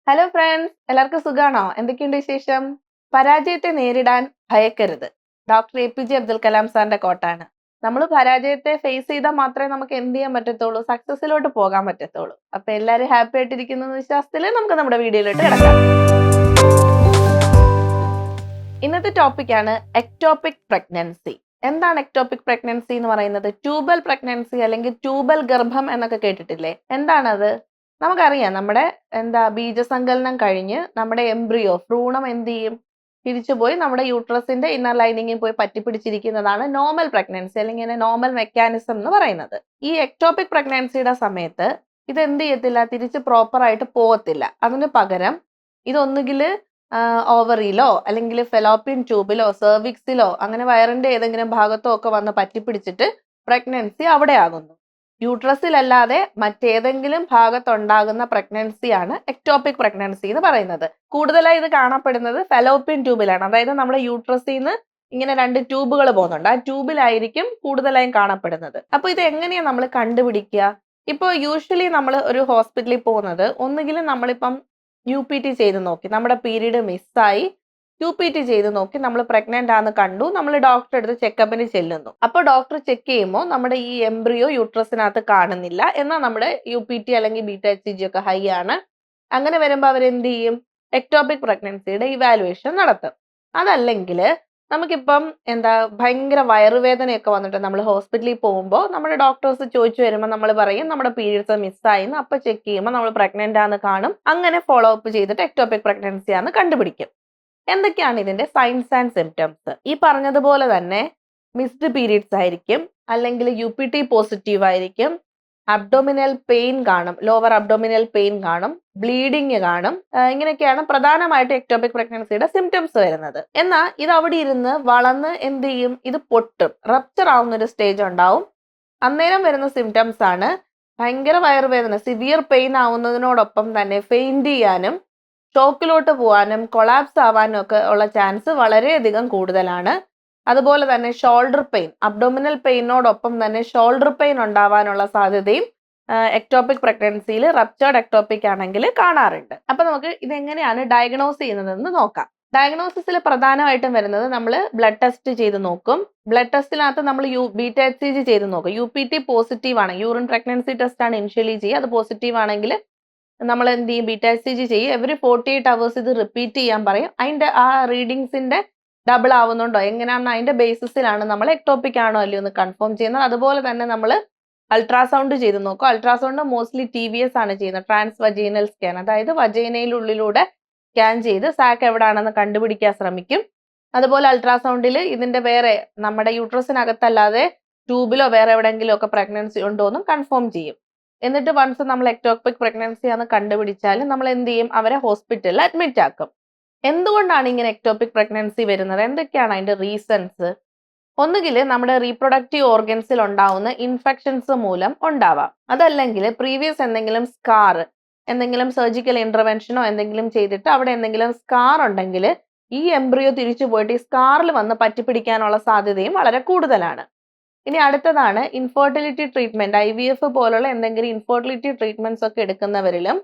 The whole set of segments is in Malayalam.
ഹലോ ഫ്രണ്ട്സ്, എല്ലാവർക്കും സുഖാണോ? എന്തൊക്കെയുണ്ട് വിശേഷം? പരാജയത്തെ നേരിടാൻ ഭയക്കരുത്. ഡോക്ടർ APJ അബ്ദുൽ കലാം സാറിന്റെ കോട്ടാണ്. നമ്മൾ പരാജയത്തെ ഫേസ് ചെയ്താൽ മാത്രമേ നമുക്ക് എന്ത് ചെയ്യാൻ പറ്റത്തുള്ളൂ, സക്സസിലോട്ട് പോകാൻ പറ്റത്തുള്ളൂ. അപ്പൊ എല്ലാവരും ഹാപ്പി ആയിട്ടിരിക്കുന്ന വിശ്വാസത്തിൽ നമുക്ക് നമ്മുടെ വീഡിയോയിലോട്ട് കിടക്കാം. ഇന്നത്തെ ടോപ്പിക്കാണ് എക്ടോപിക് പ്രഗ്നൻസി. എന്താണ് എക്ടോപിക് പ്രഗ്നൻസി എന്ന് പറയുന്നത്? ട്യൂബൽ പ്രഗ്നൻസി അല്ലെങ്കിൽ ട്യൂബൽ ഗർഭം എന്നൊക്കെ കേട്ടിട്ടില്ലേ? എന്താണത്? നമുക്കറിയാം, നമ്മുടെ ബീജസങ്കലനം കഴിഞ്ഞ് നമ്മുടെ എംബ്രിയോ ഭ്രൂണം എന്ത് ചെയ്യും? തിരിച്ചുപോയി നമ്മുടെ യൂട്രസിന്റെ ഇന്നർ ലൈനിങ്ങിൽ പോയി പറ്റിപ്പിടിച്ചിരിക്കുന്നതാണ് നോർമൽ പ്രഗ്നൻസി അല്ലെങ്കിൽ നോർമൽ മെക്കാനിസം എന്ന് പറയുന്നത്. ഈ എക്ടോപിക് പ്രഗ്നൻസിയുടെ സമയത്ത് ഇത് എന്ത് ചെയ്യത്തില്ല, തിരിച്ച് പ്രോപ്പർ ആയിട്ട് പോകത്തില്ല. അതിന് പകരം ഇതൊന്നുകിൽ ഓവറിയിലോ അല്ലെങ്കിൽ ഫെലോപ്പിയൻ ട്യൂബിലോ സെർവിക്സിലോ അങ്ങനെ വയറിന്റെ ഏതെങ്കിലും ഭാഗത്തോ ഒക്കെ വന്ന് പറ്റിപ്പിടിച്ചിട്ട് പ്രഗ്നൻസി അവിടെ ആകുന്നു. യൂട്രസിലല്ലാതെ മറ്റേതെങ്കിലും ഭാഗത്തുണ്ടാകുന്ന പ്രഗ്നൻസിയാണ് എക്ടോപിക് പ്രഗ്നൻസി എന്ന് പറയുന്നത്. കൂടുതലായി ഇത് കാണപ്പെടുന്നത് ഫെലോപ്പിയൻ ട്യൂബിലാണ്. അതായത് നമ്മുടെ യൂട്രസിൽ നിന്ന് ഇങ്ങനെ 2 ട്യൂബുകൾ പോകുന്നുണ്ട്. ആ ട്യൂബിലായിരിക്കും കൂടുതലായും കാണപ്പെടുന്നത്. അപ്പൊ ഇത് എങ്ങനെയാ നമ്മൾ കണ്ടുപിടിക്കുക? ഇപ്പോൾ യൂഷ്വലി നമ്മൾ ഒരു ഹോസ്പിറ്റലിൽ പോകുന്നത് ഒന്നുകിലും നമ്മളിപ്പം UPT ചെയ്ത് നോക്കി, നമ്മുടെ പീരീഡ് മിസ്സായി UPT ചെയ്ത് നോക്കി, നമ്മൾ പ്രഗ്നന്റ് ആണെന്ന് കണ്ടു, നമ്മൾ ഡോക്ടറെ അടുത്ത് ചെക്കപ്പിന് ചെല്ലുന്നു. അപ്പോൾ ഡോക്ടർ ചെക്ക് ചെയ്യുമ്പോൾ നമ്മുടെ ഈ എംബ്രിയോ യൂട്രസിനകത്ത് കാണുന്നില്ല, എന്നാൽ നമ്മുടെ UPT അല്ലെങ്കിൽ β-HCG ഒക്കെ ഹൈ ആണ്. അങ്ങനെ വരുമ്പോൾ അവരെന്ത് ചെയ്യും? എക്ടോപിക് പ്രഗ്നൻസിയുടെ ഇവാലുവേഷൻ നടത്തും. അതല്ലെങ്കിൽ നമുക്കിപ്പം ഭയങ്കര വയറുവേദനയൊക്കെ വന്നിട്ട് നമ്മൾ ഹോസ്പിറ്റലിൽ പോകുമ്പോൾ നമ്മുടെ ഡോക്ടേഴ്സ് ചോദിച്ചു വരുമ്പോൾ നമ്മൾ പറയും നമ്മുടെ പീരീഡ്സ് മിസ്സായിന്ന്. അപ്പൊ ചെക്ക് ചെയ്യുമ്പോൾ നമ്മൾ പ്രഗ്നന്റ് ആണെന്ന് കാണും. അങ്ങനെ ഫോളോ അപ്പ് ചെയ്തിട്ട് എക്ടോപിക് പ്രഗ്നൻസി ആണെന്ന് കണ്ടുപിടിക്കും. എന്തൊക്കെയാണ് ഇതിന്റെ സൈൻസ് ആൻഡ് സിംറ്റംസ്? ഈ പറഞ്ഞതുപോലെ തന്നെ മിസ്ഡ് പീരീഡ്സ് ആയിരിക്കും, അല്ലെങ്കിൽ UPT പോസിറ്റീവ് ആയിരിക്കും, അബ്ഡോമിനൽ പെയിൻ കാണും, ലോവർ അബ്ഡോമിനൽ പെയിൻ കാണും, ബ്ലീഡിങ് കാണും. ഇങ്ങനെയൊക്കെയാണ് പ്രധാനമായിട്ട് എക്ടോപിക് പ്രഗ്നൻസിയുടെ സിംറ്റംസ് വരുന്നത്. എന്നാൽ ഇത് അവിടെ ഇരുന്ന് വളർന്ന് എന്ത് ചെയ്യും? ഇത് പൊട്ടും, റപ്ചർ ആവുന്ന ഒരു സ്റ്റേജ് ഉണ്ടാവും. അന്നേരം വരുന്ന സിംറ്റംസ് ആണ് ഭയങ്കര വയറുവേദന, സിവിയർ പെയിൻ ആവുന്നതിനോടൊപ്പം തന്നെ ഫെയിന്റ് ചെയ്യാനും ഷോക്കിലോട്ട് പോകാനും കൊളാപ്സ് ആവാനും ഒക്കെ ഉള്ള ചാൻസ് വളരെയധികം കൂടുതലാണ്. അതുപോലെ തന്നെ ഷോൾഡർ പെയിൻ, അബ്ഡോമിനൽ പെയിനോടൊപ്പം തന്നെ ഷോൾഡർ പെയിൻ ഉണ്ടാവാനുള്ള സാധ്യതയും എക്ടോപിക് പ്രഗ്നൻസിയിൽ റപ്ചേർഡ് എക്ടോപിക് ആണെങ്കിൽ കാണാറുണ്ട്. അപ്പൊ നമുക്ക് ഇതെങ്ങനെയാണ് ഡയഗ്നോസ് ചെയ്യുന്നതെന്ന് നോക്കാം. ഡയഗ്നോസിസിൽ പ്രധാനമായിട്ടും വരുന്നത് നമ്മൾ ബ്ലഡ് ടെസ്റ്റ് ചെയ്ത് നോക്കും. ബ്ലഡ് ടെസ്റ്റിനകത്ത് നമ്മൾ β-HCG ചെയ്ത് നോക്കും. UPT പോസിറ്റീവ് ആണ്, യൂറിൻ പ്രഗ്നൻസി ടെസ്റ്റ് ആണ് ഇനിഷ്യലി ചെയ്യുക. അത് പോസിറ്റീവ് ആണെങ്കിൽ നമ്മൾ എന്ത് ചെയ്യും? β-HCG ചെയ്യും. എവറി 48 hours ഇത് റിപ്പീറ്റ് ചെയ്യാൻ പറയും. അതിന്റെ ആ റീഡിങ്സിന്റെ ഡബിൾ ആവുന്നുണ്ടോ എങ്ങനെയാണെന്ന് അതിന്റെ ബേസിസിലാണ് നമ്മൾ എക്ടോപിക് ആണോ അല്ലയോ എന്ന് കൺഫേം ചെയ്യുന്നത്. അതുപോലെ തന്നെ നമ്മൾ അൾട്രാസൗണ്ട് ചെയ്ത് നോക്കും. അൾട്രാസൗണ്ട് മോസ്റ്റ്ലി TVS ആണ് ചെയ്യുന്നത്, ട്രാൻസ് വജൈനൽ സ്കാൻ. അതായത് വജൈനയിലുള്ളിലൂടെ സ്കാൻ ചെയ്ത് സാക്ക് എവിടെയാണെന്ന് കണ്ടുപിടിക്കാൻ ശ്രമിക്കും. അതുപോലെ അൾട്രാസൗണ്ടിൽ ഇതിന്റെ വേറെ നമ്മുടെ യൂട്രസിനകത്തല്ലാതെ ട്യൂബിലോ വേറെ എവിടെയെങ്കിലും ഒക്കെ പ്രഗ്നൻസി ഉണ്ടോ എന്നും കൺഫേം ചെയ്യും. എന്നിട്ട് വൺസ് നമ്മൾ എക്ടോപിക് പ്രഗ്നൻസി ആണെന്ന് കണ്ടുപിടിച്ചാൽ നമ്മൾ എന്ത് ചെയ്യും? അവരെ ഹോസ്പിറ്റലിൽ അഡ്മിറ്റ് ആക്കും. എന്തുകൊണ്ടാണ് ഇങ്ങനെ എക്ടോപിക് പ്രഗ്നൻസി വരുന്നത്? എന്തൊക്കെയാണ് അതിന്റെ റീസൺസ്? ഒന്നുകിൽ നമ്മുടെ റീപ്രൊഡക്റ്റീവ് ഓർഗൻസിൽ ഉണ്ടാവുന്ന ഇൻഫെക്ഷൻസ് മൂലം ഉണ്ടാവാം. അതല്ലെങ്കിൽ പ്രീവിയസ് എന്തെങ്കിലും സ്കാർ, എന്തെങ്കിലും സർജിക്കൽ ഇന്റർവെൻഷനോ എന്തെങ്കിലും ചെയ്തിട്ട് അവിടെ എന്തെങ്കിലും സ്കാർ ഉണ്ടെങ്കിൽ ഈ എംബ്രിയോ തിരിച്ചു പോയിട്ട് ഈ സ്കാറിൽ വന്ന് പറ്റിപ്പിടിക്കാനുള്ള സാധ്യതയും വളരെ കൂടുതലാണ്. ഇനി അടുത്തതാണ് ഇൻഫെർട്ടിലിറ്റി ട്രീറ്റ്മെന്റ്. IVF പോലുള്ള എന്തെങ്കിലും ഇൻഫെർട്ടിലിറ്റി ട്രീറ്റ്മെന്റ്സ് ഒക്കെ എടുക്കുന്നവരിലും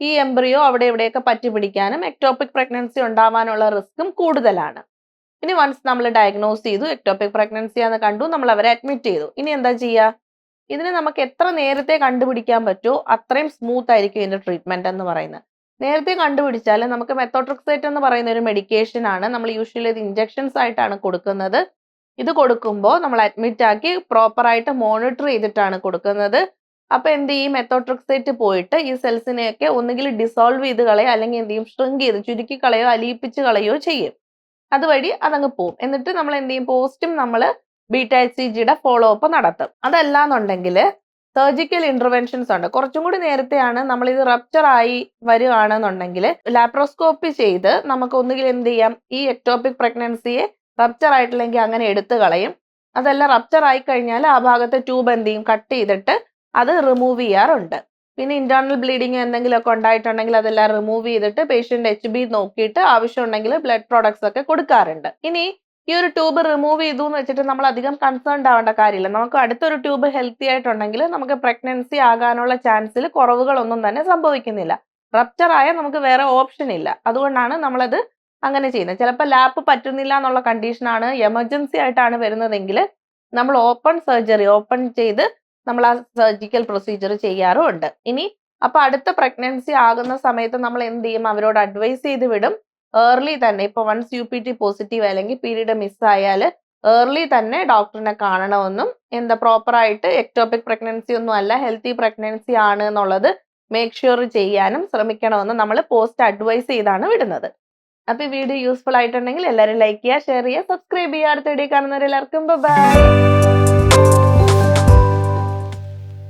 ഈ എംബ്രിയോ അവിടെ ഇവിടെയൊക്കെ പറ്റിപ്പിടിക്കാനും എക്ടോപിക് പ്രഗ്നൻസി ഉണ്ടാവാനുള്ള റിസ്ക്കും കൂടുതലാണ്. ഇനി വൺസ് നമ്മൾ ഡയഗ്നോസ് ചെയ്തു, എക്ടോപിക് പ്രഗ്നൻസി ആണെന്ന് കണ്ടു, നമ്മൾ അവരെ അഡ്മിറ്റ് ചെയ്തു. ഇനി എന്താ ചെയ്യുക? ഇതിന് നമുക്ക് എത്ര നേരത്തെ കണ്ടുപിടിക്കാൻ പറ്റുമോ അത്രയും സ്മൂത്ത് ആയിരിക്കും ഇതിന്റെ ട്രീറ്റ്മെന്റ് എന്ന് പറയുന്നത്. നേരത്തെ കണ്ടുപിടിച്ചാൽ നമുക്ക് മെത്തോട്രക്സേറ്റ് എന്ന് പറയുന്ന ഒരു മെഡിക്കേഷൻ ആണ്. നമ്മൾ യൂഷ്വലി ഇത് ഇഞ്ചക്ഷൻസ് ആയിട്ടാണ് കൊടുക്കുന്നത്. ഇത് കൊടുക്കുമ്പോൾ നമ്മൾ അഡ്മിറ്റ് ആക്കി പ്രോപ്പറായിട്ട് മോണിറ്റർ ചെയ്തിട്ടാണ് കൊടുക്കുന്നത്. അപ്പൊ എന്ത് ചെയ്യും? മെത്തോട്രക്സേറ്റ് പോയിട്ട് ഈ സെൽസിനെയൊക്കെ ഒന്നുകിൽ ഡിസോൾവ് ചെയ്ത് കളയോ അല്ലെങ്കിൽ എന്ത് ചെയ്യും? ഷ്രിങ്ക് ചെയ്ത് ചുരുക്കി കളയോ അലിയിപ്പിച്ച് കളയോ ചെയ്യും. അതുവഴി അതങ്ങ് പോവും. എന്നിട്ട് നമ്മൾ എന്ത് ചെയ്യും? പോസ്റ്റും നമ്മൾ β-HCGയുടെ ഫോളോ അപ്പ് നടത്തും. അതല്ലാന്നുണ്ടെങ്കിൽ സർജിക്കൽ ഇന്റർവെൻഷൻസ് ഉണ്ട്. കുറച്ചും കൂടി നേരത്തെയാണ് നമ്മൾ ഇത് റപ്ചർ ആയി വരുവാണെന്നുണ്ടെങ്കിൽ ലാപ്രോസ്കോപ്പി ചെയ്ത് നമുക്ക് ഒന്നുകിൽ എന്ത് ചെയ്യാം? ഈ എക്ടോപിക് പ്രഗ്നൻസിയെ റപ്ചർ ആയിട്ടില്ലെങ്കിൽ അങ്ങനെ എടുത്തു കളയും. അതല്ല റപ്ചർ ആയി കഴിഞ്ഞാൽ ആ ഭാഗത്തെ ട്യൂബ് എന്ത് ചെയ്യും? കട്ട് ചെയ്തിട്ട് അത് റിമൂവ് ചെയ്യാറുണ്ട്. പിന്നെ ഇന്റേണൽ ബ്ലീഡിങ് എന്തെങ്കിലുമൊക്കെ ഉണ്ടായിട്ടുണ്ടെങ്കിൽ അതെല്ലാം റിമൂവ് ചെയ്തിട്ട് പേഷ്യന്റ് HB നോക്കിയിട്ട് ആവശ്യമുണ്ടെങ്കിൽ ബ്ലഡ് പ്രോഡക്ട്സ് ഒക്കെ കൊടുക്കാറുണ്ട്. ഇനി ഈ ഒരു ട്യൂബ് റിമൂവ് ചെയ്തു എന്ന് വെച്ചിട്ട് നമ്മൾ അധികം കൺസേൺഡ് ആവേണ്ട കാര്യമില്ല. നമുക്ക് അടുത്തൊരു ട്യൂബ് ഹെൽത്തി ആയിട്ടുണ്ടെങ്കിൽ നമുക്ക് പ്രഗ്നൻസി ആകാനുള്ള ചാൻസിൽ കുറവുകളൊന്നും തന്നെ സംഭവിക്കുന്നില്ല. റപ്ചർ ആയാൽ നമുക്ക് വേറെ ഓപ്ഷൻ ഇല്ല. അതുകൊണ്ടാണ് നമ്മളത് അങ്ങനെ ചെയ്യുന്നത്. ചിലപ്പോൾ ലാപ്പ് പറ്റുന്നില്ല എന്നുള്ള കണ്ടീഷനാണ്, എമർജൻസി ആയിട്ടാണ് വരുന്നതെങ്കിൽ നമ്മൾ ഓപ്പൺ ചെയ്ത് നമ്മൾ ആ സർജിക്കൽ പ്രൊസീജിയർ ചെയ്യാറുമുണ്ട്. ഇനി അപ്പൊ അടുത്ത പ്രഗ്നൻസി ആകുന്ന സമയത്ത് നമ്മൾ എന്ത് ചെയ്യും, അവരോട് അഡ്വൈസ് ചെയ്ത് വിടും ഏർലി തന്നെ. ഇപ്പൊ വൺസ് UPT പോസിറ്റീവ് അല്ലെങ്കിൽ പീരീഡ് മിസ്സായാൽ ഏർലി തന്നെ ഡോക്ടറിനെ കാണണമെന്നും പ്രോപ്പറായിട്ട് എക്ടോപിക് പ്രഗ്നൻസി ഒന്നും അല്ല, ഹെൽത്തി പ്രഗ്നൻസി ആണ് എന്നുള്ളത് മേക്ക് ഷുവർ ചെയ്യാനും ശ്രമിക്കണമെന്ന് നമ്മൾ പോസ്റ്റ് അഡ്വൈസ് ചെയ്താണ് വിടുന്നത്. അപ്പൊ ഈ വീഡിയോ യൂസ്ഫുൾ ആയിട്ടുണ്ടെങ്കിൽ എല്ലാവരും ലൈക്ക് ചെയ്യുക, ഷെയർ ചെയ്യുക, സബ്സ്ക്രൈബ് ചെയ്യുക. അടുത്ത വീഡിയോ കാണുന്നവരെല്ലാവർക്കും ബൈ.